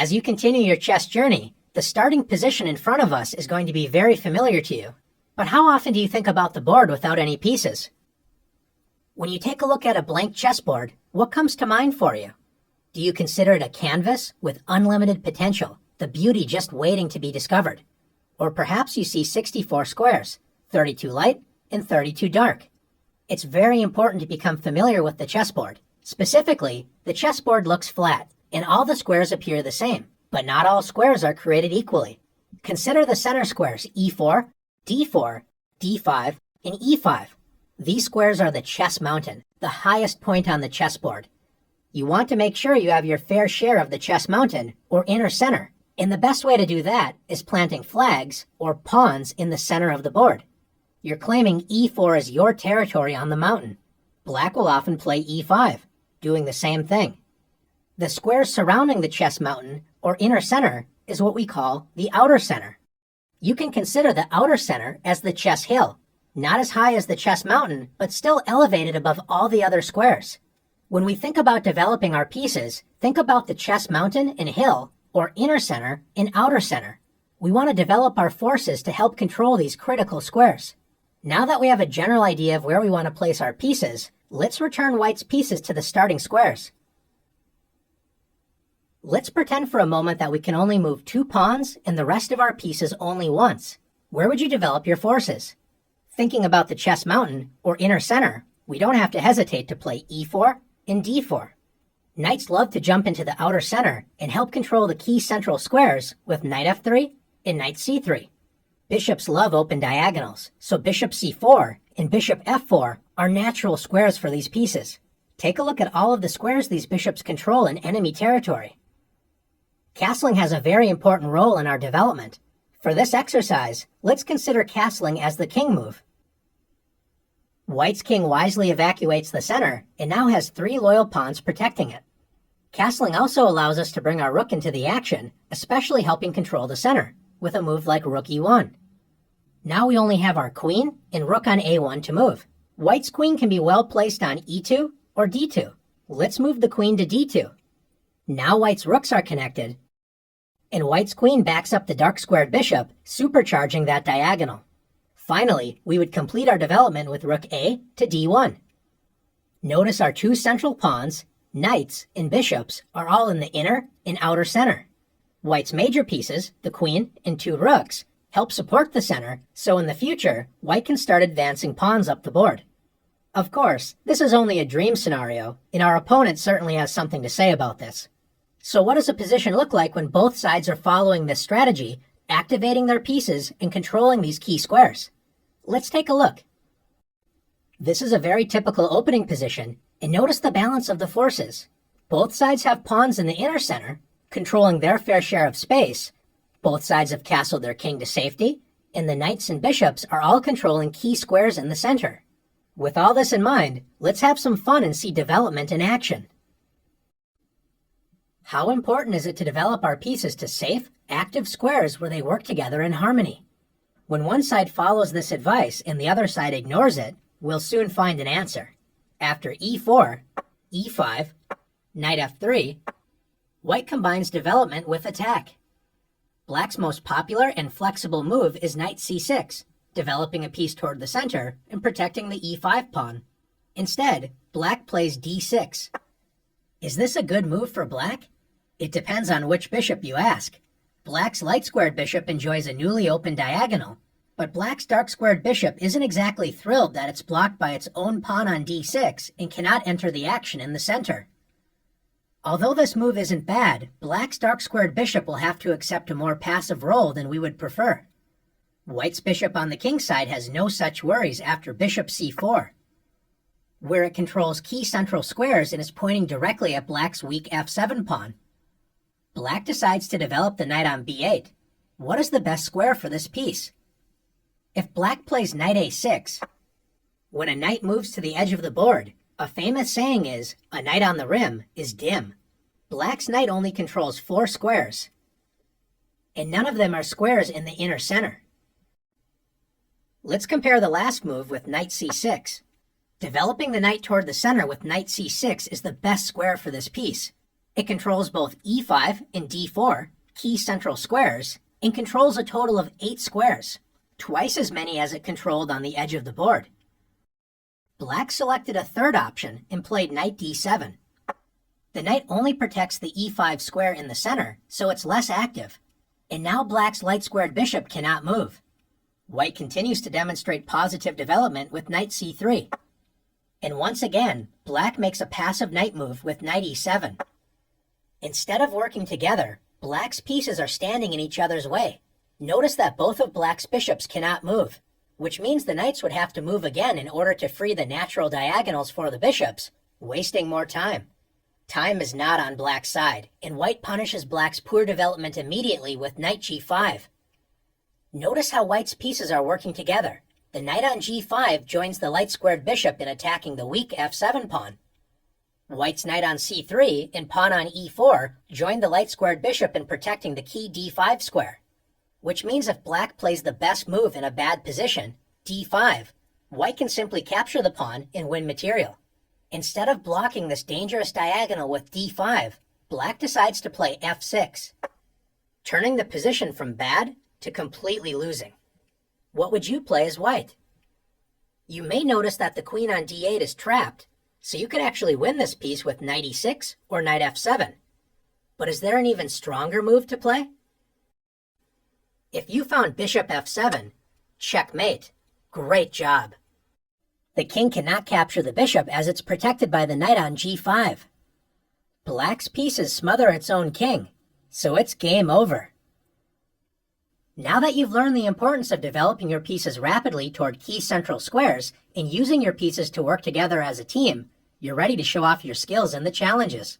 As you continue your chess journey, the starting position in front of us is going to be very familiar to you. But how often do you think about the board without any pieces? When you take a look at a blank chessboard, what comes to mind for you? Do you consider it a canvas with unlimited potential, the beauty just waiting to be discovered? Or perhaps you see 64 squares, 32 light and 32 dark. It's very important to become familiar with the chessboard. Specifically, the chessboard looks flat, and all the squares appear the same, but not all squares are created equally. Consider the center squares E4, D4, D5, and E5. These squares are the chess mountain, the highest point on the chessboard. You want to make sure you have your fair share of the chess mountain, or inner center, and the best way to do that is planting flags, or pawns, in the center of the board. You're claiming E4 as your territory on the mountain. Black will often play E5, doing the same thing. The squares surrounding the chess mountain, or inner center, is what we call the outer center. You can consider the outer center as the chess hill, not as high as the chess mountain, but still elevated above all the other squares. When we think about developing our pieces, think about the chess mountain and hill, or inner center and outer center. We want to develop our forces to help control these critical squares. Now that we have a general idea of where we want to place our pieces, let's return White's pieces to the starting squares. Let's pretend for a moment that we can only move 2 pawns and the rest of our pieces only once. Where would you develop your forces? Thinking about the chess mountain, or inner center, we don't have to hesitate to play E4 and D4. Knights love to jump into the outer center and help control the key central squares with knight F3 and knight C3. Bishops love open diagonals, so bishop C4 and bishop F4 are natural squares for these pieces. Take a look at all of the squares these bishops control in enemy territory. Castling has a very important role in our development. For this exercise, let's consider castling as the king move. White's king wisely evacuates the center and now has 3 loyal pawns protecting it. Castling also allows us to bring our rook into the action, especially helping control the center, with a move like rook E1. Now we only have our queen and rook on A1 to move. White's queen can be well placed on E2 or D2. Let's move the queen to D2. Now White's rooks are connected, and White's queen backs up the dark squared bishop, supercharging that diagonal. Finally, we would complete our development with rook A to D1. Notice our 2 central pawns, knights, and bishops are all in the inner and outer center. White's major pieces, the queen and 2 rooks, help support the center, so in the future, White can start advancing pawns up the board. Of course, this is only a dream scenario, and our opponent certainly has something to say about this. So what does a position look like when both sides are following this strategy, activating their pieces and controlling these key squares? Let's take a look. This is a very typical opening position, and notice the balance of the forces. Both sides have pawns in the inner center, controlling their fair share of space. Both sides have castled their king to safety, and the knights and bishops are all controlling key squares in the center. With all this in mind, let's have some fun and see development in action. How important is it to develop our pieces to safe, active squares where they work together in harmony? When one side follows this advice and the other side ignores it, we'll soon find an answer. After E4, E5, knight F3, White combines development with attack. Black's most popular and flexible move is knight C6, developing a piece toward the center and protecting the E5 pawn. Instead, Black plays D6. Is this a good move for Black? It depends on which bishop you ask. Black's light-squared bishop enjoys a newly opened diagonal, but Black's dark-squared bishop isn't exactly thrilled that it's blocked by its own pawn on D6 and cannot enter the action in the center. Although this move isn't bad, Black's dark-squared bishop will have to accept a more passive role than we would prefer. White's bishop on the king side has no such worries after bishop C4, where it controls key central squares and is pointing directly at Black's weak F7 pawn. Black decides to develop the knight on B8. What is the best square for this piece? If Black plays knight A6, when a knight moves to the edge of the board, a famous saying is, a knight on the rim is dim. Black's knight only controls 4 squares, and none of them are squares in the inner center. Let's compare the last move with knight C6. Developing the knight toward the center with knight C6 is the best square for this piece. It controls both e5 and d4, key central squares, and controls a total of 8 squares, twice as many as it controlled on the edge of the board. Black selected a third option and played knight d7. The knight only protects the e5 square in the center, so it's less active. And now Black's light-squared bishop cannot move. White continues to demonstrate positive development with knight c3. And once again, Black makes a passive knight move with knight e7. Instead of working together, Black's pieces are standing in each other's way. Notice that both of Black's bishops cannot move, which means the knights would have to move again in order to free the natural diagonals for the bishops, wasting more time. Time is not on Black's side, and White punishes Black's poor development immediately with knight g5. Notice how White's pieces are working together. The knight on g5 joins the light-squared bishop in attacking the weak f7 pawn. White's knight on c3 and pawn on e4 join the light-squared bishop in protecting the key d5 square, which means if Black plays the best move in a bad position, d5, White can simply capture the pawn and win material. Instead of blocking this dangerous diagonal with d5, Black decides to play f6, turning the position from bad to completely losing. What would you play as White? You may notice that the queen on d8 is trapped, so you could actually win this piece with knight e6 or knight f7. But is there an even stronger move to play? If you found bishop f7, checkmate. Great job. The king cannot capture the bishop as it's protected by the knight on g5. Black's pieces smother its own king, so it's game over. Now that you've learned the importance of developing your pieces rapidly toward key central squares and using your pieces to work together as a team, you're ready to show off your skills in the challenges.